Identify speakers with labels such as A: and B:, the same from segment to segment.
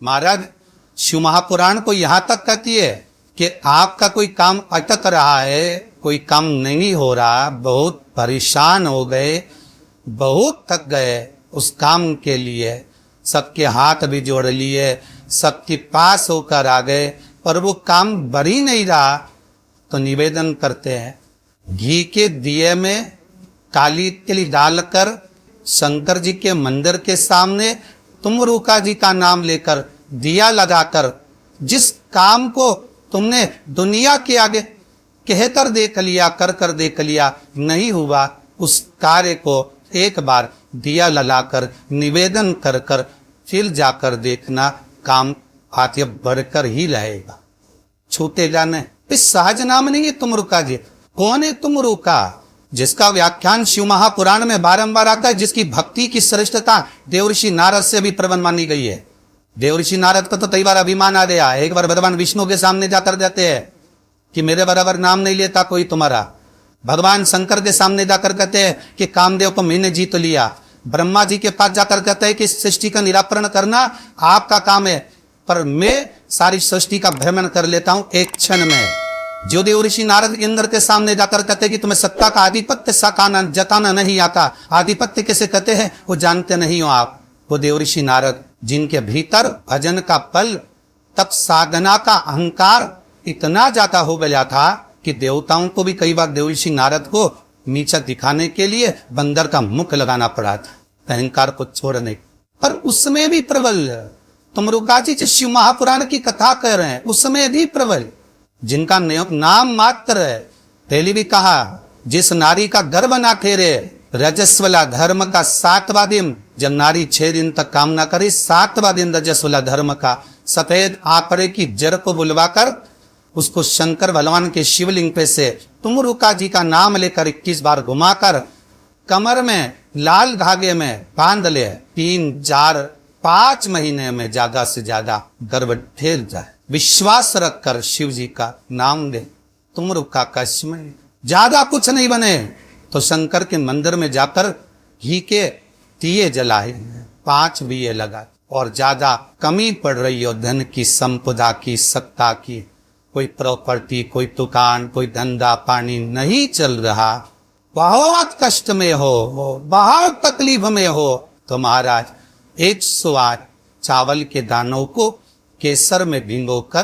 A: महाराज शिव महापुराण को यहाँ तक कहती है कि आपका कोई काम अटक रहा है, कोई काम नहीं हो रहा, बहुत परेशान हो गए, बहुत थक गए उस काम के लिए, सबके हाथ भी जोड़ लिए, सबके पास होकर आ गए, पर वो काम बढ़ ही नहीं रहा, तो निवेदन करते हैं घी के दिए में काली तिल डालकर शंकर जी के मंदिर के सामने तुमरुका जी का नाम लेकर दिया लगाकर जिस काम को तुमने दुनिया के आगे कहकर देख लिया, कर देख लिया, नहीं हुआ, उस कार्य को एक बार दिया लगाकर निवेदन कर कर फिर जाकर देखना, काम आगे बढ़कर ही रहेगा, छूटे जाने। इस सहज नाम नहीं है तुमरुका जी। कौन है तुमरुका? जिसका व्याख्यान शिव महापुराण में बारंबार आता है, जिसकी भक्ति की श्रेष्ठता देवर्षि नारद से भी प्रबल मानी गई है। देवर्षि नारद को तो कई बार अभिमान आ गया, एक बार भगवान विष्णु के सामने जाकर देते हैं कि मेरे बराबर नाम नहीं लेता कोई तुम्हारा। भगवान शंकर के सामने जाकर कहते हैं कि कामदेव को मैंने जीत लिया। ब्रह्मा जी के पास जाकर कहते हैं कि सृष्टि का निराकरण करना आपका काम है, पर मैं सारी सृष्टि का भ्रमण कर लेता हूं एक क्षण में। जो देवर्षि नारद इंद्र के सामने जाकर कहते हैं कि तुम्हें सत्ता का आधिपत्य सकाना जताना नहीं आता, आधिपत्य कैसे कहते हैं वो जानते नहीं हो आप। वो देवर्षि नारद जिनके भीतर भजन का बल, तप साधना का अहंकार इतना ज्यादा हो गया था कि देवताओं को भी कई बार देवर्षि नारद को नीचा दिखाने के लिए बंदर का मुख लगाना पड़ा था, अहंकार को छोड़ने। पर उसमें भी प्रबल तुमरुका जी शिव महापुराण की कथा कह रहे हैं, उसमें भी प्रबल, जिनका नाम मात्र है। पहले भी कहा, जिस नारी का गर्भ ना ठहरे, रजस्वला धर्म का 7वां दिन, जब नारी 6 दिन तक काम ना करे, 7वां दिन रजस्वला धर्म का, सफेद आंकड़े की जड़ को बुलवाकर उसको शंकर भगवान के शिवलिंग पे से तुमरुका जी का नाम लेकर 21 बार घुमाकर कमर में लाल धागे में बांध ले, 3, 4, 5 महीने में ज्यादा से ज्यादा गर्भ ठहर जाए। विश्वास रखकर शिव जी का नाम दे, तुमरुका कश्म, ज्यादा कुछ नहीं बने तो शंकर के मंदिर में जाकर घी के दिए जलाए, 5 दिए लगा। और ज्यादा कमी पड़ रही हो धन की, संपदा की, सत्ता की, कोई प्रॉपर्टी, कोई दुकान, कोई धंधा पानी नहीं चल रहा, बहुत कष्ट में हो, बहुत तकलीफ में हो, तो महाराज 108 चावल के दानों को केसर में भिगोकर,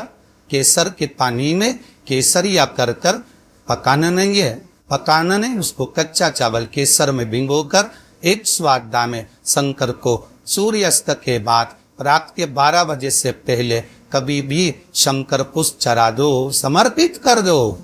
A: केसर के पानी में केसरिया कर कर पकाना नहीं है, पकाना नहीं, उसको कच्चा चावल केसर में भिगोकर 108 दाने शंकर को सूर्यास्त के बाद रात के 12 बजे से पहले कभी भी शंकर पुष्प चढ़ा दो, समर्पित कर दो,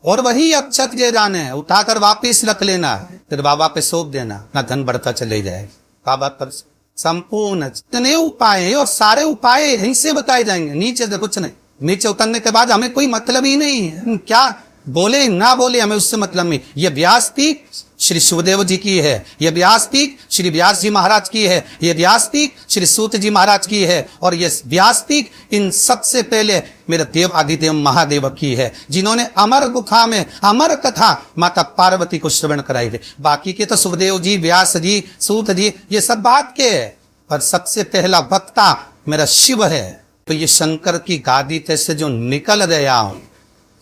A: और वही अक्षत जे जाने उठाकर वापिस रख लेना, फिर बाबा पे सौंप देना, ना धन बढ़ता चले जाए। बाबा पर संपूर्ण जितने उपाय है, और सारे उपाय यहीं से बताए जाएंगे, नीचे से कुछ नहीं। नीचे उतरने के बाद हमें कोई मतलब ही नहीं है, क्या बोले ना बोले हमें उससे मतलब नहीं। ये व्यास पीठ श्री सुखदेव जी की है, ये व्यास पीठ श्री व्यास जी महाराज की है, ये व्यास पीठ श्री सूत जी महाराज की है, और ये व्यास पीठ इन सबसे पहले मेरे देव आदिदेव महादेव की है, जिन्होंने अमर गुफा में अमर कथा माता पार्वती को श्रवण कराई थी। बाकी के तो सुखदेव जी, व्यास जी, सूत जी, ये सब बात के है, पर सबसे पहला वक्ता मेरा शिव है। तो ये शंकर की गादी पे से जो निकल गया हूं,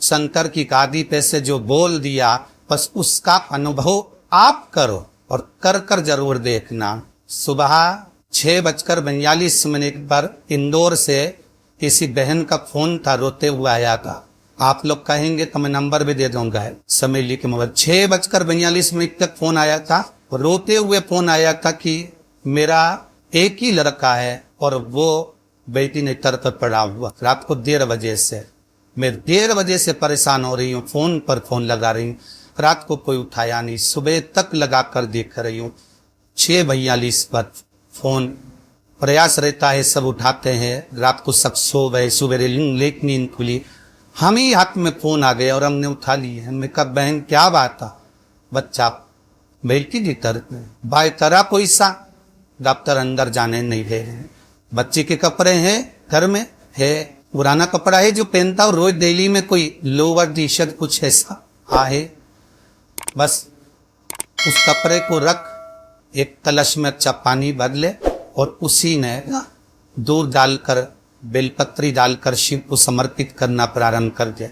A: शंकर की गादी पे से जो बोल दिया, बस उसका अनुभव आप करो और कर कर जरूर देखना। सुबह 6:42 पर इंदौर से किसी बहन का फोन था, रोते हुए आया था। आप लोग कहेंगे तो मैं नंबर भी दे दूंगा, समय लिखे मोबाइल। 6:42 तक फोन आया था, रोते हुए फोन आया था कि मेरा एक ही लड़का है और वो बेटी ने तर पड़ा हुआ। रात को 1:30 बजे से मैं 1:30 बजे से परेशान हो रही हूँ, फोन पर फोन लगा रही हूँ, रात को कोई उठाया नहीं, सुबह तक लगा कर देख रही हूँ। 6:42 पर फोन, प्रयास रहता है सब उठाते हैं, रात को सब सो गए, सुबह लेट नींद खुली, हम ही हाथ में फोन आ गए और हमने उठा लिए। हमने कहा बहन क्या बात था? बच्चा बेटी जी भाई तरह कोई सा डॉक्टर अंदर जाने नहीं दे रहे, बच्चे के कपड़े हैं घर में है, पुराना कपड़ा है जो पहनता और रोज डेली में कोई लोअर टी शर्ट कुछ ऐसा है, बस उस कपड़े को रख, एक कलश में अच्छा पानी भर ले और उसी ने दूध डालकर, बेलपत्री डालकर शिव को समर्पित करना प्रारंभ कर दिया।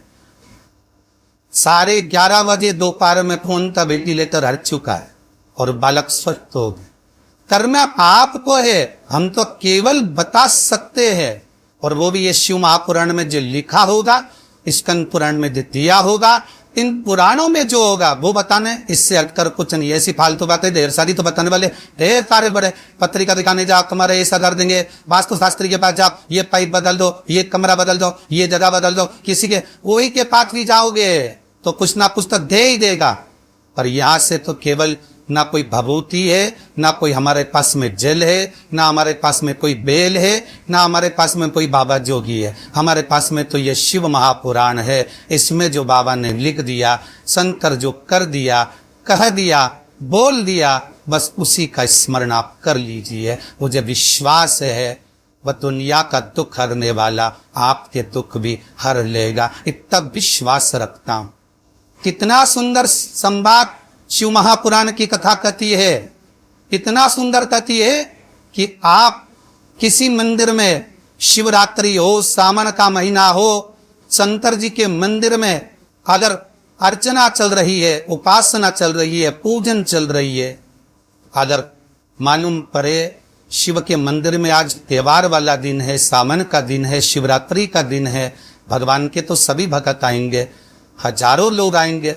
A: 11:30 बजे दोपहर में फोन था, वेंटिलेटर हट चुका है और बालक स्वस्थ हो गए। कर्म आपको है, हम तो केवल बता सकते हैं, और वो भी ये शिव महापुराण में जो लिखा होगा, स्कंद पुराण में जो दिया होगा, इन पुराणों में जो होगा वो बताने, इससे हटकर कुछ नहीं। ऐसी फालतू बातें ढेर सारी तो बताने वाले ढेर सारे बड़े। पत्रिका दिखाने जाओ, तुम्हारे ऐसा कर देंगे, वास्तु शास्त्री के पास जाओ, ये पाइप बदल दो, ये कमरा बदल दो, ये जगह बदल दो, किसी के वही के पास भी जाओगे तो कुछ ना कुछ तो दे ही देगा। पर यहां से तो केवल ना कोई भभूति है, ना कोई हमारे पास में जल है, ना हमारे पास में कोई बेल है, ना हमारे पास में कोई बाबा जोगी है। हमारे पास में तो ये शिव महापुराण है। इसमें जो बाबा ने लिख दिया, शंकर जो कर दिया, कह दिया, बोल दिया, बस उसी का स्मरण आप कर लीजिए। मुझे विश्वास है वह दुनिया का दुख हरने वाला आपके दुख भी हर लेगा, इतना विश्वास रखता हूं। कितना सुंदर संवाद शिव महापुराण की कथा कहती है, इतना सुंदर कहती है कि आप किसी मंदिर में शिवरात्रि हो, सावन का महीना हो, शंकर जी के मंदिर में अगर अर्चना चल रही है, उपासना चल रही है, पूजन चल रही है, अगर मालूम पड़े शिव के मंदिर में आज त्योहार वाला दिन है, सावन का दिन है, शिवरात्रि का दिन है, भगवान के तो सभी भक्त आएंगे, हजारों लोग आएंगे।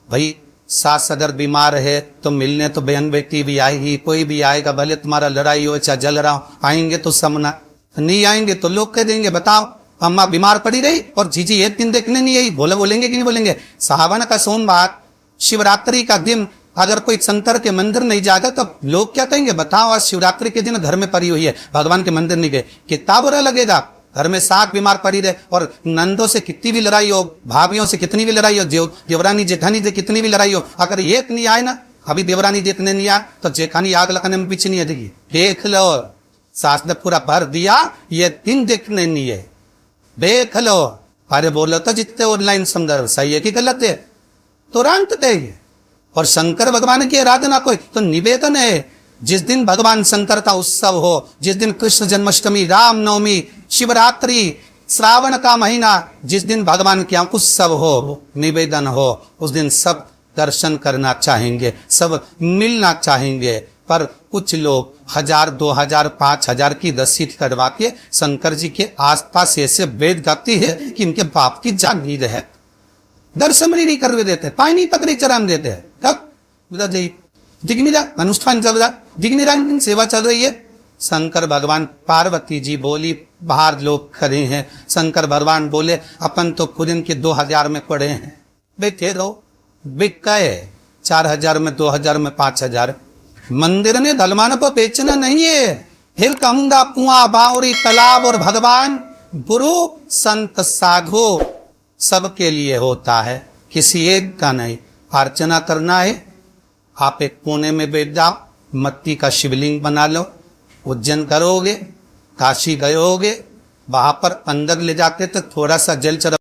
A: भाई सास अगर बीमार है तो मिलने तो बहन बेटी भी आएगी, कोई भी आएगा, भले तुम्हारा लड़ाई हो चाहे जल रहा हो, आएंगे तो समना, नहीं आएंगे तो लोग कह देंगे बताओ अम्मा बीमार पड़ी रही और जीजी एक दिन देखने नहीं आई, बोलेंगे कि नहीं बोलेंगे। सावन का सोमवार, शिवरात्रि का दिन अगर कोई शंकर के मंदिर नहीं जाएगा तो लोग क्या कहेंगे, बताओ आज शिवरात्रि के दिन घर में पड़ी हुई है, भगवान के मंदिर नहीं गए, कितना बुरा लगेगा। घर में साग बीमार पड़ी रहे और नंदों से कितनी भी लड़ाई हो, भाभियों से कितनी भी लड़ाई हो, देवरानी जेठानी से कितनी भी लड़ाई हो, अगर एक नहीं आए ना, अभी देवरानी देखने नहीं आया तो जेठानी आग लगाने में पीछे नहीं हटेगी। देख लो, सास ने पूरा भर दिया, ये दिन देखने नहीं है, देख लो। अरे बोलो तो जितने ऑनलाइन समझ सही है कि गलत है, तुरंत देंगे। और शंकर भगवान की आराधना कोई तो निवेदन है, जिस दिन भगवान शंकर का उत्सव हो, जिस दिन कृष्ण जन्माष्टमी, रामनवमी, शिवरात्रि, श्रावण का महीना, जिस दिन भगवान के यहाँ उत्सव हो, निवेदन हो, उस दिन सब दर्शन करना चाहेंगे, सब मिलना चाहेंगे। पर कुछ लोग 1000, 2000, 5000 की रसीद करवा के शंकर जी के आसपास ऐसे वेद गाती है कि इनके बाप की जान नहीं रहे, दर्शन नहीं कर देते, पानी पकड़ी चराम देते हैं। दिग्निजा अनुष्ठान चल रहा, दिग्निरंजन सेवा चल रही है। शंकर भगवान, पार्वती जी बोली, बाहर लोग खड़े हैं, शंकर भगवान बोले अपन तो खुद इनके 2000 में पड़े हैं, बैठे रहो, बिक गए 4000 में, 2000 में, 5000। मंदिर ने धलमान पर बेचना नहीं है। फिर कहूंगा कुआं, बावरी, तालाब और भगवान, गुरु, संत, साधु सबके लिए होता है, किसी एक का नहीं। अर्चना करना है, आप एक कोने में बैठ जाओ, मट्टी का शिवलिंग बना लो, उज्जैन करोगे, काशी गए होगे, वहां पर अंदर ले जाते तो थोड़ा सा जल चढ़ा